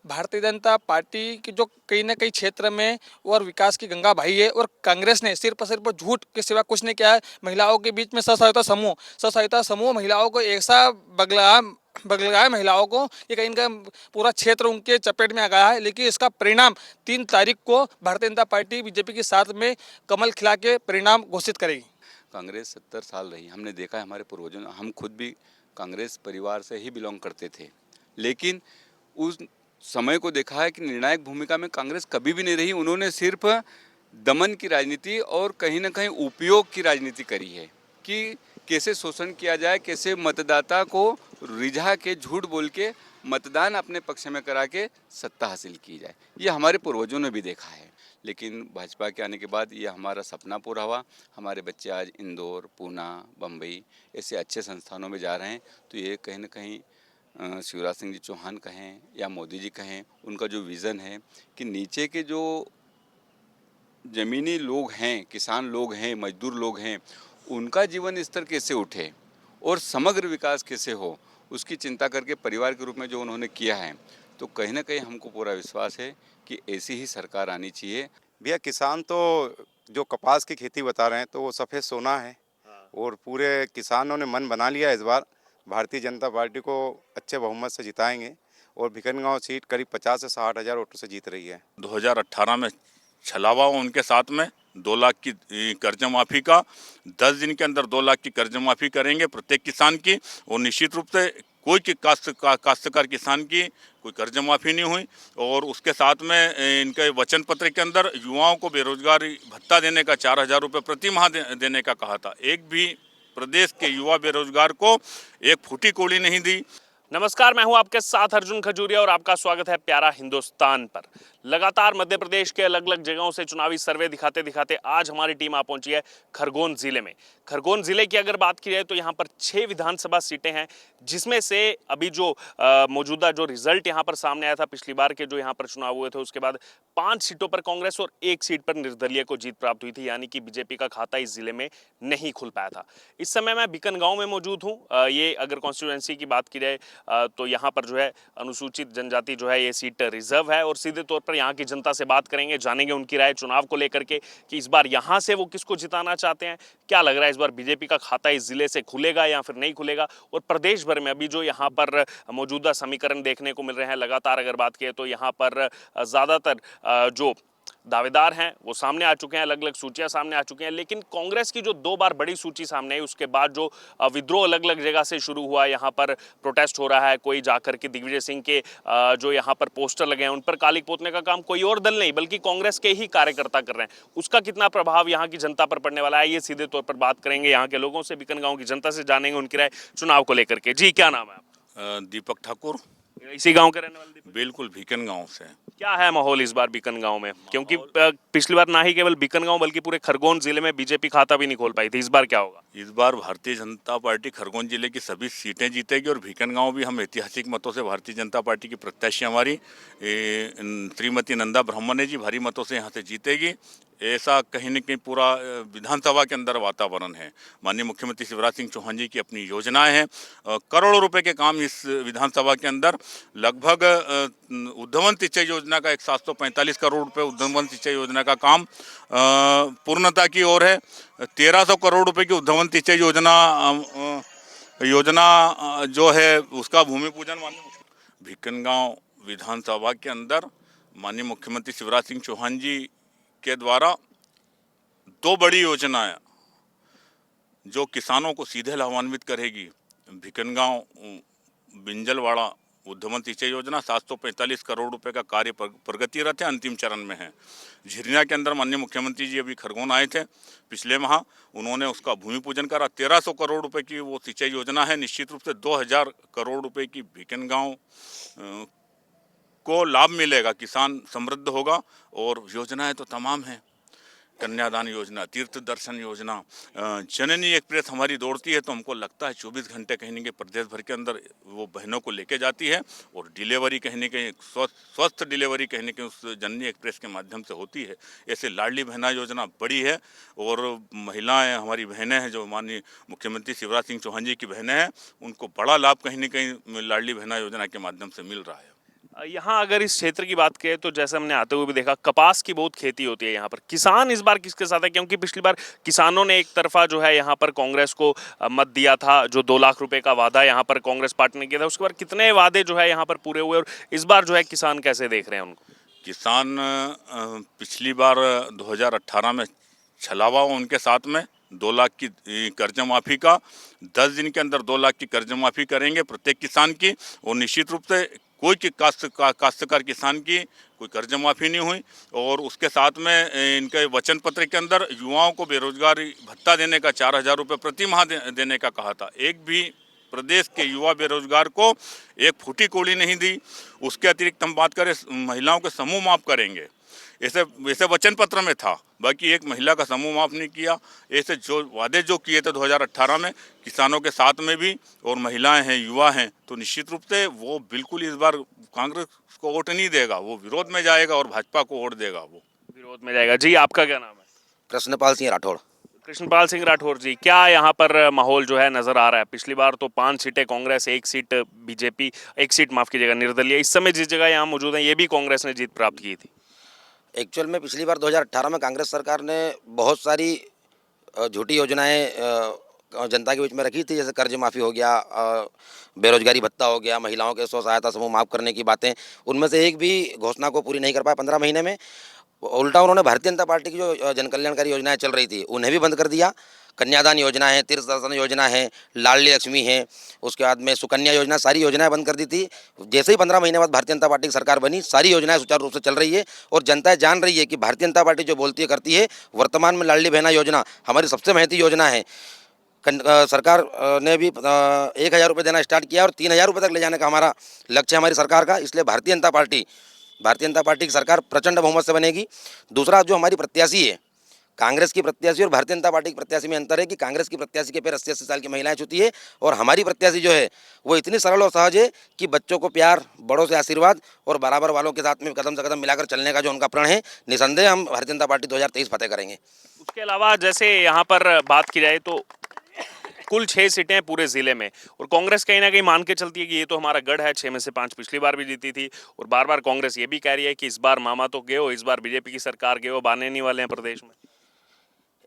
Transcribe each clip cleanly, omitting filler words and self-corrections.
Bharatiya Janata party की जो कहीं ना कहीं क्षेत्र में और विकास की गंगा बही है, और कांग्रेस ने सिर्फ झूठ के सिवा कुछ नहीं किया है। महिलाओं के बीच में स्व सहायता समूह महिलाओं को ऐसा बगलाया महिलाओं को कि कहीं का पूरा क्षेत्र उनके चपेट में आ गया है। लेकिन इसका परिणाम 3 तारीख को भारतीय जनता पार्टी बीजेपी के साथ में कमल खिला के परिणाम घोषित करेगी। कांग्रेस 70 साल रही, हमने देखा है हमारे पूर्वजों ने, हम खुद भी कांग्रेस परिवार से ही बिलोंग करते थे, लेकिन उस समय को देखा है कि निर्णायक भूमिका में कांग्रेस कभी भी नहीं रही। उन्होंने सिर्फ दमन की राजनीति और कहीं ना कहीं उपयोग की राजनीति करी है कि कैसे शोषण किया जाए, कैसे मतदाता को रिझा के झूठ बोल के मतदान अपने पक्ष में करा के सत्ता हासिल की जाए। ये हमारे पूर्वजों ने भी देखा है, लेकिन भाजपा के आने के बाद ये हमारा सपना पूरा हुआ। हमारे बच्चे आज इंदौर, पूना, बम्बई ऐसे अच्छे संस्थानों में जा रहे हैं। तो ये कहीं ना कहीं शिवराज सिंह जी चौहान कहें या मोदी जी कहें, उनका जो विज़न है कि नीचे के जो ज़मीनी लोग हैं, किसान लोग हैं, मजदूर लोग हैं, उनका जीवन स्तर कैसे उठे और समग्र विकास कैसे हो, उसकी चिंता करके परिवार के रूप में जो उन्होंने किया है, तो कहीं ना कहीं हमको पूरा विश्वास है कि ऐसी ही सरकार आनी चाहिए। भैया किसान तो जो कपास की खेती बता रहे हैं तो वो सफ़ेद सोना है। और पूरे किसानों ने मन बना लिया इस बार भारतीय जनता पार्टी को अच्छे बहुमत से जिताएंगे। और भिकनगांव सीट करीब 50 से 60 हज़ार वोटों से जीत रही है। 2018 में छलावा उनके साथ में 2 लाख की कर्ज माफ़ी का, 10 दिन के अंदर 2 लाख की कर्ज माफ़ी करेंगे प्रत्येक किसान की। और निश्चित रूप से कोई काश्तकार किसान की कोई कर्ज माफ़ी नहीं हुई। और उसके साथ में इनके वचन पत्र के अंदर युवाओं को बेरोजगारी भत्ता देने का 4,000 रुपये प्रति माह देने का कहा था। एक भी प्रदेश के युवा बेरोजगार को एक फूटी कौड़ी नहीं दी। नमस्कार, मैं हूं आपके साथ अर्जुन खजूरिया और आपका स्वागत है प्यारा हिंदुस्तान पर। लगातार मध्य प्रदेश के अलग अलग जगहों से चुनावी सर्वे दिखाते दिखाते आज हमारी टीम आ पहुंची है खरगोन जिले में। खरगोन जिले की अगर बात की जाए तो यहां पर 6 विधानसभा सीटें हैं, जिसमें से अभी जो मौजूदा जो रिजल्ट यहां पर सामने आया था पिछली बार के जो यहां पर चुनाव हुए थे, उसके बाद 5 सीटों पर कांग्रेस और 1 सीट पर निर्दलीय को जीत प्राप्त हुई थी, यानी कि बीजेपी का खाता इस जिले में नहीं खुल पाया था। इस समय मैं बीकनगांव में मौजूद हूँ। ये अगर कॉन्स्टिट्यूएंसी की बात की जाए तो यहाँ पर जो है अनुसूचित जनजाति जो है ये सीट रिजर्व है। और सीधे तौर पर यहाँ की जनता से बात करेंगे, जानेंगे उनकी राय चुनाव को लेकर के कि इस बार यहाँ से वो किसको जिताना चाहते हैं, क्या लग रहा है इस बार बीजेपी का खाता इस जिले से खुलेगा या फिर नहीं खुलेगा। और प्रदेश भर में अभी जो यहाँ पर मौजूदा समीकरण देखने को मिल रहे हैं, लगातार अगर बात की तो यहाँ पर ज़्यादातर जो दावेदार हैं वो सामने आ चुके हैं, अलग अलग सूचियां सामने आ चुकी हैं। लेकिन कांग्रेस की जो 2 बार बड़ी सूची सामने आई, उसके बाद जो विद्रोह अलग अलग जगह से शुरू हुआ, यहाँ पर प्रोटेस्ट हो रहा है, कोई जाकर के दिग्विजय सिंह के जो यहाँ पर पोस्टर लगे हैं उन पर कालिक पोतने का काम कोई और दल नहीं बल्कि कांग्रेस के ही कार्यकर्ता कर रहे हैं। उसका कितना प्रभाव यहाँ की जनता पर पड़ने वाला है, ये सीधे तौर पर बात करेंगे यहाँ के लोगों से, बीकनगांव की जनता से, जानेंगे उनकी राय चुनाव को लेकर के। जी, क्या नाम है आपका? दीपक ठाकुर। इसी गाँव के रहने वाले दीपक? बिल्कुल, बीकनगांव से। क्या है माहौल इस बार बीकनगांव में? क्योंकि पिछली बार ना ही केवल बीकनगांव बल्कि पूरे खरगोन जिले में बीजेपी खाता भी नहीं खोल पाई थी। इस बार क्या होगा? इस बार भारतीय जनता पार्टी खरगोन जिले की सभी सीटें जीतेगी और बीकनगांव भी हम ऐतिहासिक मतों से भारतीय जनता पार्टी की प्रत्याशी हमारी श्रीमती नंदा ब्राह्मणे जी भारी मतों से यहाँ से जीतेगी। ऐसा कहीं न कहीं पूरा विधानसभा के अंदर वातावरण है। माननीय मुख्यमंत्री शिवराज सिंह चौहान जी की अपनी योजनाएं हैं। करोड़ों रुपए के काम इस विधानसभा के अंदर, लगभग उद्धवन सिंचाई योजना का 745 करोड़ रुपए उद्धवन सिंचाई योजना का काम पूर्णता की ओर है। 1300 करोड़ रुपए की उद्धवन सिंचाई योजना जो है उसका भूमि पूजन माननीय बीकनगांव विधानसभा के अंदर माननीय मुख्यमंत्री शिवराज सिंह चौहान जी के द्वारा 2 बड़ी योजनाएं जो किसानों को सीधे लाभान्वित करेगी। बीकनगांव बिंजलवाड़ा उद्धवन सिंचाई योजना 745 करोड़ रुपए का कार्य प्रगतिरत है, अंतिम चरण में है। झिरनिया के अंदर माननीय मुख्यमंत्री जी अभी खरगोन आए थे पिछले माह, उन्होंने उसका भूमि पूजन करा। 1300 करोड़ रुपए की वो सिंचाई योजना है। निश्चित रूप से 2000 करोड़ रुपए की बीकनगांव को लाभ मिलेगा, किसान समृद्ध होगा। और योजनाएं तो तमाम हैं, कन्यादान योजना, तीर्थ दर्शन योजना, जननी एक्सप्रेस हमारी दौड़ती है तो हमको लगता है 24 घंटे कहीं न कहीं प्रदेश भर के अंदर वो बहनों को लेके जाती है। और डिलीवरी कहीं न कहीं स्वस्थ डिलीवरी कहीं न कहीं उस जननी एक्सप्रेस के माध्यम से होती है। ऐसे लाडली बहना योजना बड़ी है। और महिलाएं हमारी बहनें हैं जो माननीय मुख्यमंत्री शिवराज सिंह चौहान जी की बहनें हैं, उनको बड़ा लाभ कहीं न कहीं लाडली बहना योजना के माध्यम से मिल रहा है। यहाँ अगर इस क्षेत्र की बात करें तो जैसे हमने आते हुए भी देखा, कपास की बहुत खेती होती है यहाँ पर। किसान इस बार किसके साथ है? क्योंकि पिछली बार किसानों ने एक तरफा जो है यहाँ पर कांग्रेस को मत दिया था, जो 2 लाख रुपए का वादा यहाँ पर कांग्रेस पार्टी ने किया था, उसके बाद कितने वादे जो है यहाँ पर पूरे हुए, और इस बार जो है किसान कैसे देख रहे हैं उनको? किसान पिछली बार 2018 में छलावा उनके साथ में 2 लाख की कर्ज माफ़ी का, 10 दिन के अंदर 2 लाख की कर्ज माफ़ी करेंगे प्रत्येक किसान की। और निश्चित रूप से कोई काश्तकार किसान की कोई कर्ज माफ़ी नहीं हुई। और उसके साथ में इनके वचन पत्र के अंदर युवाओं को बेरोजगारी भत्ता देने का 4,000 रुपये प्रति माह देने का कहा था। एक भी प्रदेश के युवा बेरोजगार को एक फूटी कौड़ी नहीं दी। उसके अतिरिक्त हम बात करें, महिलाओं के समूह माफ़ करेंगे, ऐसे वचन पत्र में था, बाकी एक महिला का समूह माफ़ नहीं किया। ऐसे जो वादे जो किए थे 2018 में किसानों के साथ में भी, और महिलाएं हैं, युवा हैं, तो निश्चित रूप से वो बिल्कुल इस बार कांग्रेस को वोट नहीं देगा, वो विरोध में जाएगा और भाजपा को वोट देगा, वो विरोध में जाएगा। जी, आपका क्या नाम है? कृष्णपाल सिंह राठौड़। कृष्णपाल सिंह राठौर जी, क्या यहाँ पर माहौल जो है नजर आ रहा है? पिछली बार तो 5 सीटें कांग्रेस, 1 सीट बीजेपी, 1 सीट माफ कीजिएगा निर्दलीय। इस समय जिस जगह यहाँ मौजूद है, ये भी कांग्रेस ने जीत प्राप्त की थी। एक्चुअल में पिछली बार 2018 में कांग्रेस सरकार ने बहुत सारी झूठी योजनाएं जनता के बीच में रखी थी, जैसे कर्ज माफ़ी हो गया, बेरोजगारी भत्ता हो गया, महिलाओं के स्व सहायता समूह माफ़ करने की बातें। उनमें से एक भी घोषणा को पूरी नहीं कर पाए 15 महीने में। उल्टा उन्होंने भारतीय जनता पार्टी की जो जन कल्याणकारी योजनाएं चल रही थी उन्हें भी बंद कर दिया। कन्यादान योजना है, तीर्थ दर्शन योजना है, लाडली लक्ष्मी है, उसके बाद में सुकन्या योजना, सारी योजनाएं बंद कर दी थी। जैसे ही 15 महीने बाद भारतीय जनता पार्टी की सरकार बनी, सारी योजनाएं सुचारू रूप से चल रही है और जनता जान रही है कि भारतीय जनता पार्टी जो बोलती है करती है। वर्तमान में लाडली बहना योजना हमारी सबसे महती योजना है। सरकार ने भी 1,000 रुपये देना स्टार्ट किया और 3,000 रुपये तक ले जाने का हमारा लक्ष्य है हमारी सरकार का। इसलिए भारतीय जनता पार्टी की सरकार प्रचंड बहुमत से बनेगी। दूसरा, जो हमारी प्रत्याशी है, कांग्रेस की प्रत्याशी और भारतीय जनता पार्टी की प्रत्याशी में अंतर है कि कांग्रेस की प्रत्याशी के पैर 80-80 साल की महिलाएं छूती है और हमारी प्रत्याशी जो है वो इतनी सरल और सहज है कि बच्चों को प्यार, बड़ों से आशीर्वाद और बराबर वालों के साथ में कदम से कदम मिलाकर चलने का जो उनका प्रण है, निसंदेह हम भारतीय जनता पार्टी 2023 फतेह करेंगे। उसके अलावा जैसे यहाँ पर बात की जाए तो कुल 6 सीटें हैं पूरे जिले में, और कांग्रेस कहीं ना कहीं मान के चलती है कि ये तो हमारा गढ़ है, 6 में से 5 पिछली बार भी जीती थी। और बार बार कांग्रेस ये भी कह रही है कि इस बार मामा तो गए हो, इस बार बीजेपी की सरकार गए हो, बाने नहीं वाले हैं प्रदेश में।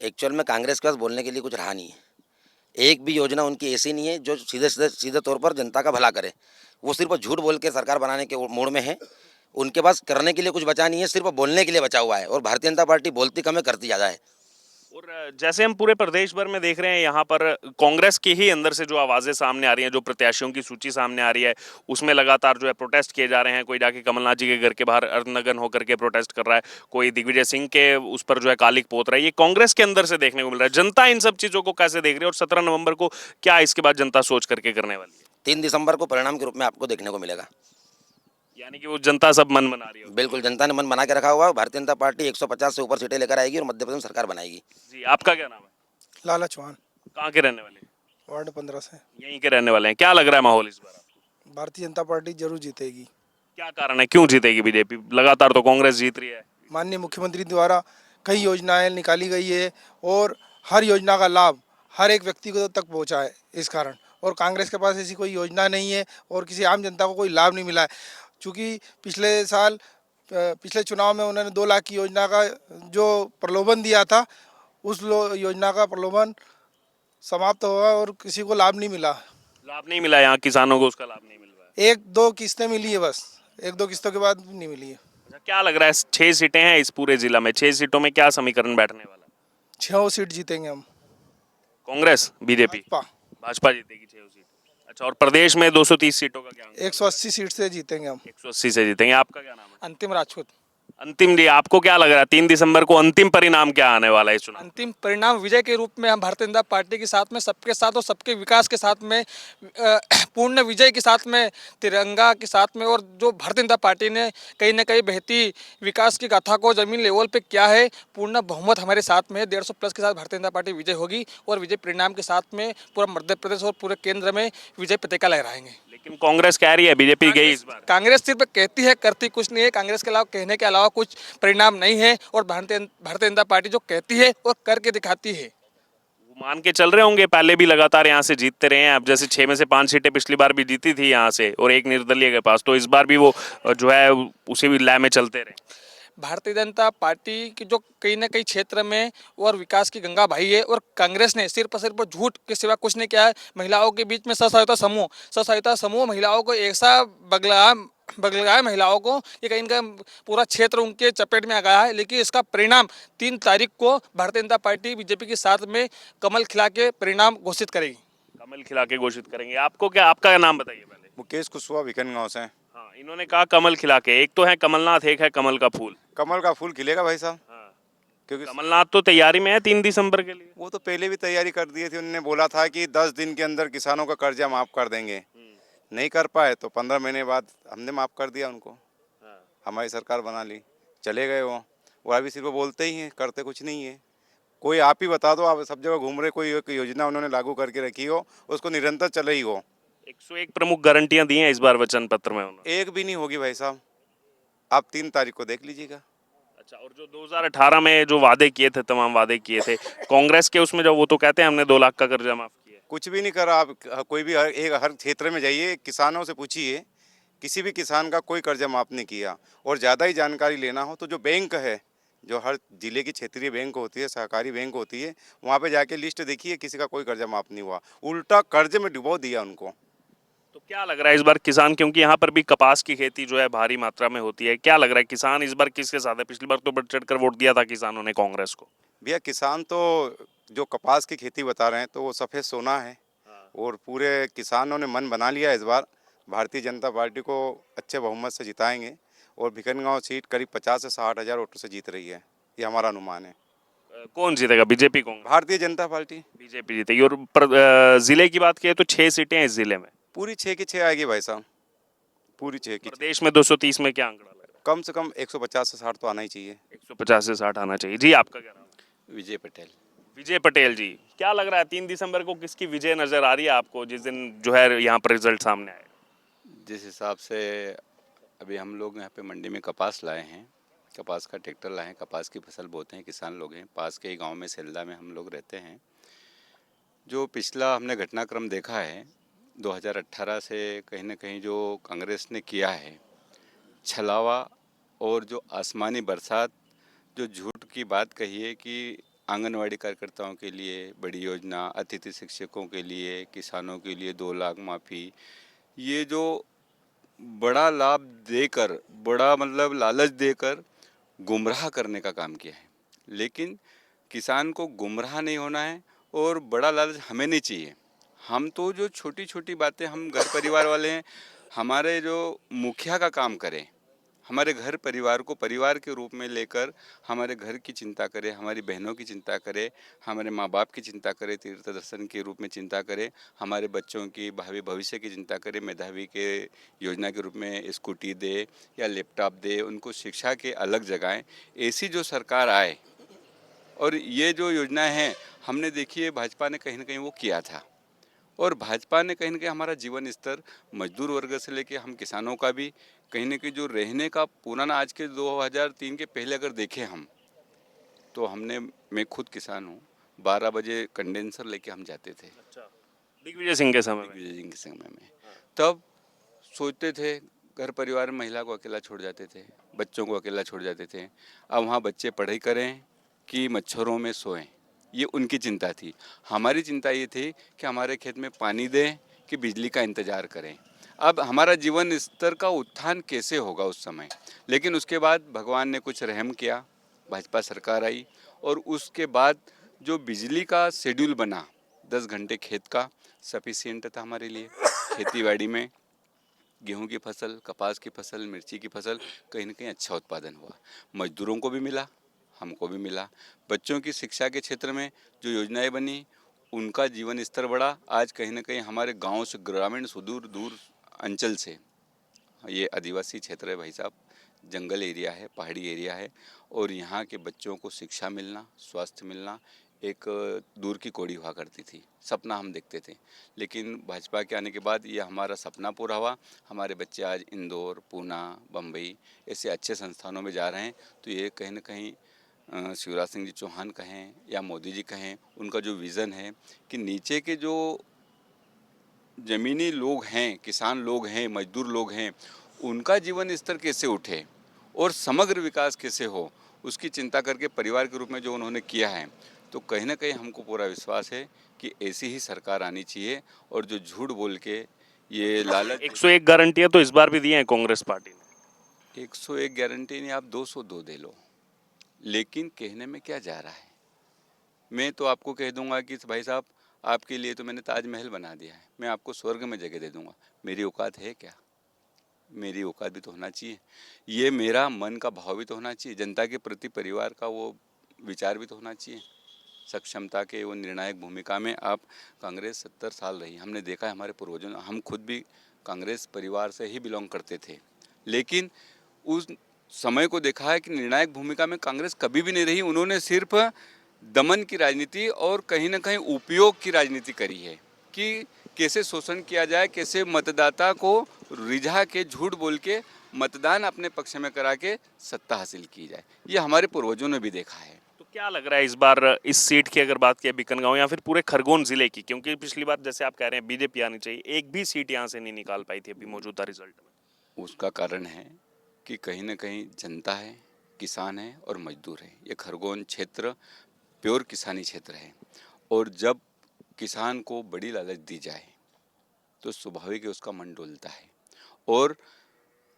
एक्चुअल में कांग्रेस के पास बोलने के लिए कुछ रहा नहीं है। एक भी योजना उनकी ऐसी नहीं है जो सीधे तौर पर जनता का भला करे। वो सिर्फ झूठ बोल के सरकार बनाने के मूड में है। उनके पास करने के लिए कुछ बचा नहीं है, सिर्फ बोलने के लिए बचा हुआ है। और भारतीय जनता पार्टी बोलती कम है, करती ज़्यादा है। और जैसे हम पूरे प्रदेश भर में देख रहे हैं, यहाँ पर कांग्रेस के ही अंदर से जो आवाज़ें सामने आ रही हैं, जो प्रत्याशियों की सूची सामने आ रही है, उसमें लगातार जो है प्रोटेस्ट किए जा रहे हैं। कोई जाके कमलनाथ जी के घर के बाहर अर्धनग्न होकर के प्रोटेस्ट कर रहा है, कोई दिग्विजय सिंह के उस पर जो है कालिक पोत रहा है। ये कांग्रेस के अंदर से देखने को मिल रहा है। जनता इन सब चीज़ों को कैसे देख रही है, और 17 नवंबर को क्या इसके बाद जनता सोच करके करने वाली है? 3 दिसंबर को परिणाम के रूप में आपको देखने को मिलेगा। यानी कि वो जनता सब मन बना रही है। बिल्कुल, जनता ने मन बना के रखा हुआ है। भारतीय जनता पार्टी 150 से ऊपर सीटें लेकर आएगी और मध्य प्रदेश में सरकार बनाएगी। जी, आपका क्या नाम है? लाला चौहान, कहाँ के रहने वाले हैं? वार्ड 15 से। यहीं के रहने वाले हैं। क्या लग रहा है माहौल इस बार आपको? भारतीय जनता पार्टी जरूर जीतेगी। क्या कारण है, क्यों जीतेगी बीजेपी? लगातार तो कांग्रेस जीत रही है। माननीय मुख्यमंत्री द्वारा कई योजनाएं निकाली गई है और हर योजना का लाभ हर एक व्यक्ति को तक पहुंचा है इस कारण। और कांग्रेस के पास ऐसी कोई योजना नहीं है और किसी आम जनता को कोई लाभ नहीं मिला है। चूँकि पिछले चुनाव में उन्होंने 2 लाख की योजना का जो प्रलोभन दिया था, उस योजना का प्रलोभन समाप्त हुआ और किसी को लाभ नहीं मिला। लाभ नहीं मिला, यहाँ किसानों को उसका लाभ नहीं मिल रहा है। 1-2 किस्तें मिली है, बस 1-2 किस्तों के बाद नहीं मिली है। अच्छा, क्या लग रहा है, 6 सीटें हैं इस पूरे जिला में, 6 सीटों में क्या समीकरण बैठने वाला? 6 सीट जीतेंगे हम। कांग्रेस, बीजेपी, भाजपा जीतेगी 6 सीट। अच्छा, और प्रदेश में 230 सीटों का क्या? 180 सीट से जीतेंगे हम। 180 से जीतेंगे। आपका क्या नाम है? अंतिम राजपूत। अंतिम जी, आपको क्या लग रहा है 3 दिसंबर को अंतिम परिणाम क्या आने वाला है इस चुनाव? अंतिम परिणाम विजय के रूप में हम भारतीय जनता पार्टी के साथ में, सबके साथ और सबके विकास के साथ में, पूर्ण विजय के साथ में, तिरंगा के साथ में, और जो भारतीय जनता पार्टी ने कहीं ना कहीं बहती विकास की गाथा को जमीन लेवल पे किया है, पूर्ण बहुमत हमारे साथ में है। 150 प्लस के साथ भारतीय जनता पार्टी विजय होगी और विजय परिणाम के साथ में पूरा मध्य प्रदेश और पूरे केंद्र में विजय पताका लहराएंगे। लेकिन कांग्रेस कह रही है बीजेपी गई इस बार। कांग्रेस सिर्फ कहती है, करती कुछ नहीं है। कांग्रेस के अलावा, कहने के अलावा कुछ परिणाम नहीं है। और भारतीय जनता पार्टी जो कहती है और करके दिखाती है। मान के चल रहे होंगे पहले भी लगातार यहाँ से जीतते रहे हैं। अब जैसे 6 में से 5 सीटें पिछली बार भी जीती थी यहाँ से और एक निर्दलीय के पास, तो इस बार भी वो जो है उसी भी लय में चलते रहे। भारतीय जनता पार्टी की जो कहीं ना कहीं क्षेत्र में और विकास की गंगा बही है, और कांग्रेस ने सिर्फ और सिर्फ झूठ के सिवा कुछ नहीं किया है। महिलाओं के बीच में स्वसहायता समूह महिलाओं को ऐसा बगलाया महिलाओं को कि कहीं का पूरा क्षेत्र उनके चपेट में आ गया है। लेकिन इसका परिणाम 3 तारीख को भारतीय जनता पार्टी बीजेपी के साथ में कमल खिला के परिणाम घोषित करेगी। कमल खिला के घोषित करेंगे। आपको क्या, आपका नाम बताइए पहले। मुकेश कुशवाहा भिकन गाँव से। हाँ, इन्होंने कहा कमल खिला के। एक तो है कमलनाथ, एक है कमल का फूल। कमल का फूल खिलेगा भाई साहब, हाँ। क्योंकि कमलनाथ तो तैयारी में है 3 दिसंबर के लिए। वो तो पहले भी तैयारी कर दिए थे। उन्होंने बोला था कि 10 दिन के अंदर किसानों का कर्जा माफ़ कर देंगे, नहीं कर पाए तो 15 महीने बाद हमने माफ़ कर दिया उनको। हमारी सरकार बना ली, चले गए वो अभी सिर्फ बोलते ही हैं, करते कुछ नहीं है। कोई आप ही बता दो, आप सब जगह घूम रहे, कोई एक योजना उन्होंने लागू करके रखी हो उसको निरंतर चल रही हो। 101 प्रमुख गारंटियां दी हैं इस बार वचन पत्र में उन्होंने। एक भी नहीं होगी भाई साहब, आप 3 तारीख को देख लीजिएगा। अच्छा, और जो 2018 में जो वादे किए थे, तमाम वादे किए थे कांग्रेस के, उसमें जो वो तो कहते हैं हमने 2 लाख का कर्जा माफ किया। कुछ भी नहीं करा। आप कोई भी हर क्षेत्र में जाइए, किसानों से पूछिए, किसी भी किसान का कोई कर्जा माफ़ नहीं किया। और ज़्यादा ही जानकारी लेना हो तो जो बैंक है, जो हर जिले की क्षेत्रीय बैंक होती है, सहकारी बैंक होती है, वहाँ पे जाके लिस्ट देखिए, किसी का कोई कर्जा माफ़ नहीं हुआ, उल्टा कर्ज में डुबो दिया उनको। तो क्या लग रहा है इस बार किसान, क्योंकि यहाँ पर भी कपास की खेती जो है भारी मात्रा में होती है, क्या लग रहा है किसान इस बार किसके साथ है? पिछली बार तो बढ़ चढ़ कर वोट दिया था किसानों ने कांग्रेस को। भैया किसान तो जो कपास की खेती बता रहे हैं तो वो सफ़ेद सोना है। और पूरे किसानों ने मन बना लिया इस बार भारतीय जनता पार्टी को अच्छे बहुमत से जिताएंगे। और भिकनगांव सीट करीब 50 से 60 हज़ार वोटों से जीत रही है, ये हमारा अनुमान है। कौन जीतेगा, BJP Congress? Bharatiya Janata party BJP जीतेगी। और जिले की बात की तो 6 सीटें हैं इस जिले में। पूरी 6 की 6 आएगी भाई साहब, पूरी 6 की 6। प्रदेश में 230 में क्या आंकड़ा लग रहा कम से कम 150 से 60 तो आना ही चाहिए। है? 150 से 60 आना चाहिए। जी, आपका क्या नाम है? विजय पटेल। विजय पटेल जी, क्या लग रहा है 3 दिसंबर को किसकी विजय नजर आ रही है आपको, जिस दिन जो है यहाँ पर रिजल्ट सामने आएगा? जिस हिसाब से अभी हम लोग यहाँ पे मंडी में कपास लाए हैं, कपास का ट्रैक्टर लाए हैं, कपास की फसल बोते हैं, किसान लोग हैं, पास के ही गांव में सेल्दा में हम लोग रहते हैं। जो पिछला हमने घटनाक्रम देखा है 2018 से, कहीं ना कहीं जो कांग्रेस ने किया है छलावा और जो आसमानी बरसात, जो झूठ की बात कही है कि आंगनवाड़ी कार्यकर्ताओं के लिए बड़ी योजना, अतिथि शिक्षकों के लिए, किसानों के लिए 2 लाख माफ़ी, ये जो बड़ा लाभ देकर, बड़ा मतलब लालच देकर गुमराह करने का काम किया है। लेकिन किसान को गुमराह नहीं होना है और बड़ा लालच हमें नहीं चाहिए। हम तो जो छोटी छोटी बातें, हम घर परिवार वाले हैं, हमारे जो मुखिया का काम करें, हमारे घर परिवार को परिवार के रूप में लेकर हमारे घर की चिंता करे, हमारी बहनों की चिंता करे, हमारे माँ बाप की चिंता करे, तीर्थ दर्शन के रूप में चिंता करे, हमारे बच्चों की भावी भविष्य की चिंता करे, मेधावी के योजना के रूप में स्कूटी दे या लैपटॉप दे, उनको शिक्षा के अलग जगाएं। ऐसी जो सरकार आए और ये जो योजनाएं हैं हमने देखी है, भाजपा ने कहीं ना कहीं वो किया था। और भाजपा ने कहीं ना कहीं हमारा जीवन स्तर मजदूर वर्ग से लेके हम किसानों का भी कहीं ना कहीं जो रहने का पुराना, आज के 2003 के पहले अगर देखें हम, तो मैं खुद किसान हूँ, 12 बजे कंडेंसर लेके हम जाते थे। अच्छा, दिग्विजय सिंह के समय में? दिग्विजय सिंह के समय में तब सोचते थे घर परिवार में महिला को अकेला छोड़ जाते थे, बच्चों को अकेला छोड़ जाते थे। अब वहाँ बच्चे पढ़ाई करें कि मच्छरों में सोएं, ये उनकी चिंता थी। हमारी चिंता ये थी कि हमारे खेत में पानी दें कि बिजली का इंतज़ार करें। अब हमारा जीवन स्तर का उत्थान कैसे होगा उस समय। लेकिन उसके बाद भगवान ने कुछ रहम किया, भाजपा सरकार आई और उसके बाद जो बिजली का शेड्यूल बना 10 घंटे खेत का, सफिशिएंट था हमारे लिए। खेतीबाड़ी में गेहूं की फसल, कपास की फसल, मिर्ची की फसल, कहीं ना कहीं अच्छा उत्पादन हुआ, मजदूरों को भी मिला, हमको भी मिला। बच्चों की शिक्षा के क्षेत्र में जो योजनाएं बनी, उनका जीवन स्तर बढ़ा। आज कहीं ना कहीं हमारे गांव से, ग्रामीण सुदूर दूर अंचल से, ये आदिवासी क्षेत्र है भाई साहब, जंगल एरिया है, पहाड़ी एरिया है, और यहाँ के बच्चों को शिक्षा मिलना, स्वास्थ्य मिलना एक दूर की कौड़ी हुआ करती थी, सपना हम देखते थे। लेकिन भाजपा के आने के बाद ये हमारा सपना पूरा हुआ। हमारे बच्चे आज इंदौर, पूना, बम्बई ऐसे अच्छे संस्थानों में जा रहे हैं। तो ये कहीं ना कहीं शिवराज सिंह जी चौहान कहें या मोदी जी कहें, उनका जो विज़न है कि नीचे के जो ज़मीनी लोग हैं, किसान लोग हैं, मजदूर लोग हैं, उनका जीवन स्तर कैसे उठे और समग्र विकास कैसे हो, उसकी चिंता करके परिवार के रूप में जो उन्होंने किया है, तो कहीं ना कहीं हमको पूरा विश्वास है कि ऐसी ही सरकार आनी चाहिए। और जो झूठ बोल के ये लालच 101 गारंटियां तो इस बार भी दी हैं कांग्रेस पार्टी ने। 101 गारंटी नहीं, आप 202 दे लो, लेकिन कहने में क्या जा रहा है। मैं तो आपको कह दूंगा कि भाई साहब, आपके लिए तो मैंने ताजमहल बना दिया है, मैं आपको स्वर्ग में जगह दे दूंगा। मेरी औकात है क्या? मेरी औकात भी तो होना चाहिए, ये मेरा मन का भाव भी तो होना चाहिए, जनता के प्रति परिवार का वो विचार भी तो होना चाहिए। सक्षमता के वो निर्णायक भूमिका में आप कांग्रेस 70 साल रही, हमने देखा है हमारे पूर्वजों ने, हम खुद भी कांग्रेस परिवार से ही बिलोंग करते थे, लेकिन उस समय को देखा है कि निर्णायक भूमिका में कांग्रेस कभी भी नहीं रही। उन्होंने सिर्फ दमन की राजनीति और कहीं ना कहीं उपयोग की राजनीति करी है कि कैसे शोषण किया जाए, कैसे मतदाता को रिझा के झूठ बोल के मतदान अपने पक्ष में करा के सत्ता हासिल की जाए। ये हमारे पूर्वजों ने भी देखा है। तो क्या लग रहा है इस बार इस सीट की अगर बात किया बीकानेर या फिर पूरे खरगोन जिले की, क्योंकि पिछली बार जैसे आप कह रहे हैं बीजेपी आनी चाहिए, एक भी सीट यहाँ से नहीं निकाल पाई थी अभी मौजूदा रिजल्ट में। उसका कारण है कि कहीं ना कहीं जनता है, किसान है और मजदूर है। ये खरगोन क्षेत्र प्योर किसानी क्षेत्र है, और जब किसान को बड़ी लालच दी जाए तो स्वाभाविक है उसका मन डोलता है। और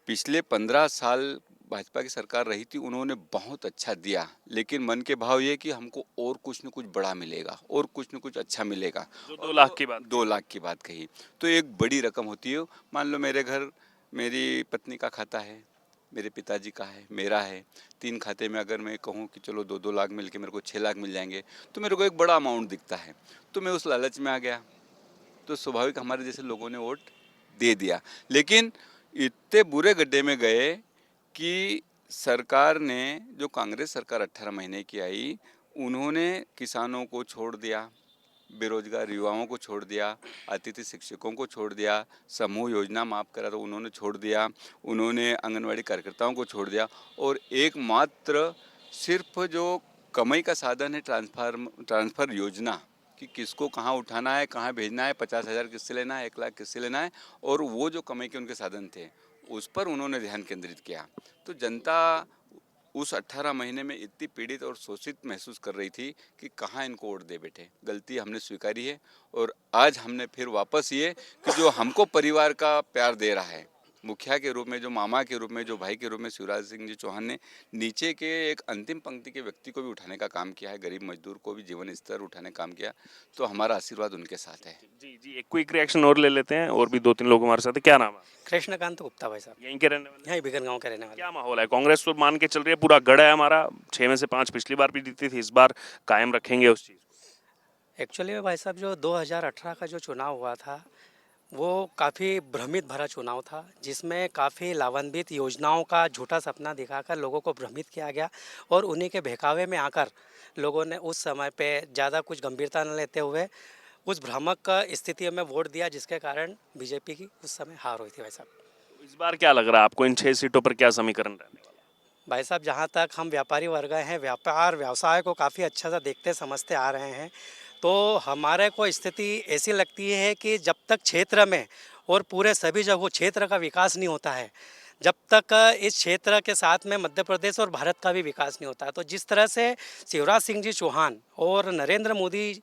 पिछले 15 साल भाजपा की सरकार रही थी, उन्होंने बहुत अच्छा दिया, लेकिन मन के भाव ये कि हमको और कुछ न कुछ बड़ा मिलेगा और कुछ न कुछ अच्छा मिलेगा। जो 2 लाख की बात 2 लाख की बात कही तो एक बड़ी रकम होती है। मान लो मेरे घर मेरी पत्नी का खाता है, मेरे पिताजी का है, मेरा है, 3 खाते में अगर मैं कहूँ कि चलो 2-2 लाख मिल के मेरे को 6 लाख मिल जाएंगे, तो मेरे को एक बड़ा अमाउंट दिखता है, तो मैं उस लालच में आ गया, तो स्वाभाविक हमारे जैसे लोगों ने वोट दे दिया। लेकिन इतने बुरे गड्ढे में गए कि सरकार ने, जो कांग्रेस सरकार 18 महीने की आई, उन्होंने किसानों को छोड़ दिया, बेरोजगार युवाओं को छोड़ दिया, अतिथि शिक्षकों को छोड़ दिया, समूह योजना माफ करा तो उन्होंने छोड़ दिया, उन्होंने आंगनवाड़ी कार्यकर्ताओं को छोड़ दिया, और एकमात्र सिर्फ जो कमाई का साधन है ट्रांसफ़र योजना कि किसको कहाँ उठाना है, कहाँ भेजना है, 50,000 किससे लेना है, 1 लाख किससे लेना है, और वो जो कमाई के उनके साधन थे उस पर उन्होंने ध्यान केंद्रित किया। तो जनता उस 18 महीने में इतनी पीड़ित और शोषित महसूस कर रही थी कि कहाँ इनको वोट दे बैठे। गलती हमने स्वीकारी है, और आज हमने फिर वापस ये कि जो हमको परिवार का प्यार दे रहा है, मुखिया के रूप में, जो मामा के रूप में, जो भाई के रूप में शिवराज सिंह जी चौहान ने नीचे के एक अंतिम पंक्ति के व्यक्ति को भी उठाने का काम किया है, गरीब मजदूर को भी जीवन स्तर उठाने का काम किया, तो हमारा आशीर्वाद उनके साथ है। जी जी, एक क्विक रिएक्शन और ले लेते हैं, और भी 2-3 लोग हमारे साथ हैं। क्या नाम है? कृष्णकांत गुप्ता भाई साहब, यहीं के रहने वाले? यहीं बिगन गांव के रहने वाले। क्या माहौल है? कांग्रेस तो मान के चल रही है पूरा गढ़ है हमारा, 6 में से 5 पिछली बार भी जीती थी, इस बार कायम रखेंगे उस चीज़ को? एक्चुअली में भाई साहब, जो 2018 का जो चुनाव हुआ था वो काफ़ी भ्रमित भरा चुनाव था, जिसमें काफ़ी लाभान्वित योजनाओं का झूठा सपना दिखाकर लोगों को भ्रमित किया गया, और उन्हीं के बहकावे में आकर लोगों ने उस समय पे ज़्यादा कुछ गंभीरता न लेते हुए उस भ्रामक स्थिति में वोट दिया, जिसके कारण बीजेपी की उस समय हार हुई थी भाई साहब। इस बार क्या लग रहा है आपको, इन 6 सीटों पर क्या समीकरण रहने वाला है? भाई साहब, जहाँ तक हम व्यापारी वर्ग हैं, व्यापार व्यवसाय को काफ़ी अच्छा सा देखते समझते आ रहे हैं, तो हमारे को स्थिति ऐसी लगती है कि जब तक क्षेत्र में और पूरे सभी जगहों क्षेत्र का विकास नहीं होता है, जब तक इस क्षेत्र के साथ में मध्य प्रदेश और भारत का भी विकास नहीं होता है, तो जिस तरह से शिवराज सिंह जी चौहान और नरेंद्र मोदी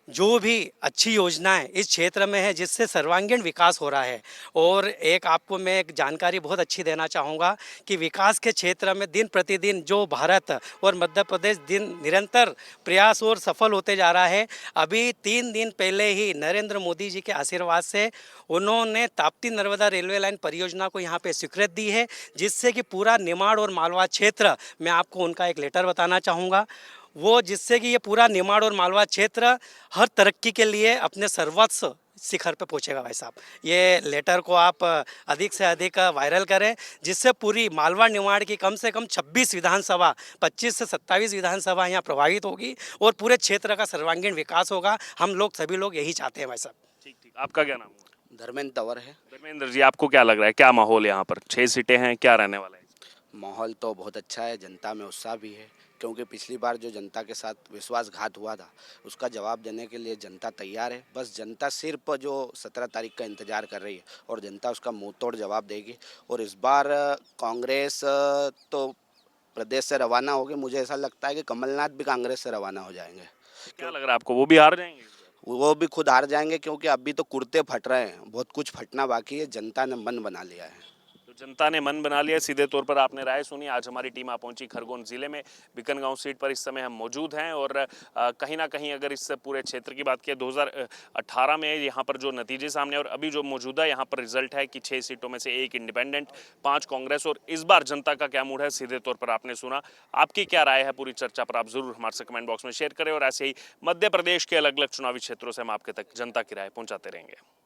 जो भी अच्छी योजनाएं इस क्षेत्र में है, जिससे सर्वांगीण विकास हो रहा है। और एक आपको मैं एक जानकारी बहुत अच्छी देना चाहूँगा कि विकास के क्षेत्र में दिन प्रतिदिन जो भारत और मध्य प्रदेश दिन निरंतर प्रयास और सफल होते जा रहा है। अभी 3 दिन पहले ही नरेंद्र मोदी जी के आशीर्वाद से उन्होंने ताप्ती नर्मदा रेलवे लाइन परियोजना को यहाँ पे स्वीकृति दी है, जिससे कि पूरा निमाड़ और मालवा क्षेत्र, मैं आपको उनका एक लेटर बताना चाहूँगा, वो जिससे कि ये पूरा निमाड़ और मालवा क्षेत्र हर तरक्की के लिए अपने सर्वोच्च शिखर पे पहुंचेगा भाई साहब। ये लेटर को आप अधिक से अधिक वायरल करें, जिससे पूरी मालवा निमाड़ की कम से कम 26 विधानसभा, 25 से 27 विधानसभा यहाँ प्रभावित होगी और पूरे क्षेत्र का सर्वांगीण विकास होगा। हम लोग सभी लोग यही चाहते हैं भाई साहब। ठीक ठीक, आपका क्या नाम है? धर्मेंद्र तंवर है। धर्मेंद्र जी, आपको क्या लग रहा है, क्या माहौल यहाँ पर? 6 सीटें हैं, क्या रहने वाला है? माहौल तो बहुत अच्छा है, जनता में उत्साह भी है, क्योंकि पिछली बार जो जनता के साथ विश्वासघात हुआ था उसका जवाब देने के लिए जनता तैयार है। बस जनता सिर्फ जो 17 तारीख का इंतज़ार कर रही है और जनता उसका मुंह तोड़ जवाब देगी। और इस बार कांग्रेस तो प्रदेश से रवाना होगी। मुझे ऐसा लगता है कि कमलनाथ भी कांग्रेस से रवाना हो जाएंगे। क्या लग रहा है आपको, वो भी हार जाएंगे? वो भी खुद हार जाएंगे क्योंकि अभी तो कुर्ते फट रहे हैं, बहुत कुछ फटना बाकी है। जनता ने मन बना लिया है। तो जनता ने मन बना लिया, सीधे तौर पर आपने राय सुनी। आज हमारी टीम आ पहुंची खरगोन जिले में, बिकनगांव सीट पर इस समय हम मौजूद हैं। और कहीं ना कहीं अगर इस पूरे क्षेत्र की बात किया 2018 में यहाँ पर जो नतीजे सामने और अभी जो मौजूदा यहाँ पर रिजल्ट है कि 6 सीटों में से 1 इंडिपेंडेंट, 5 कांग्रेस। और इस बार जनता का क्या मूड है, सीधे तौर पर आपने सुना। आपकी क्या राय है पूरी चर्चा पर, आप जरूर हमारे से कमेंट बॉक्स में शेयर करें। और ऐसे ही मध्य प्रदेश के अलग अलग चुनावी क्षेत्रों से हम आपके तक जनता की राय पहुंचाते रहेंगे।